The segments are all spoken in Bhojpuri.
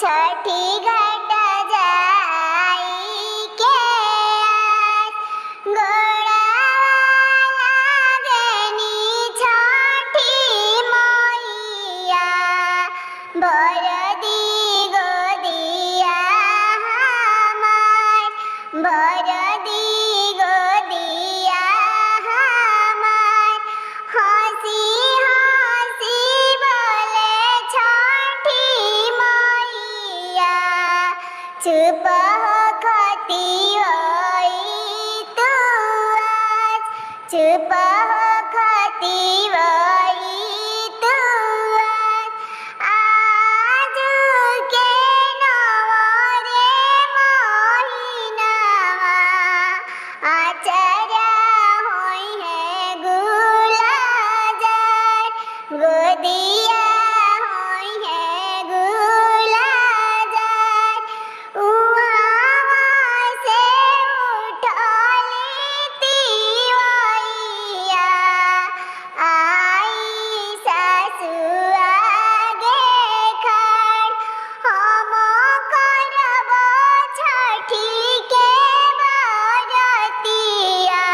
छठी घाट जाई के गोड़ावा लागनी छठी मैया भर दी गोदिया हमार भर दी गोदिया हमार हंसी हंसी बोले छठी मैया चुप होखती होई तू आज चुप होखती होई तू आज के नवरे महिनावा आचार्य होई है गुलाजार गोदिया होई है गुलाजार उहावा से उठली तिवैया आई सासु आगे खड़ हम करब छठी के बरतिया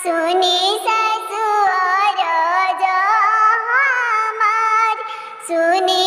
सुनी सासु अरज हमार सुनी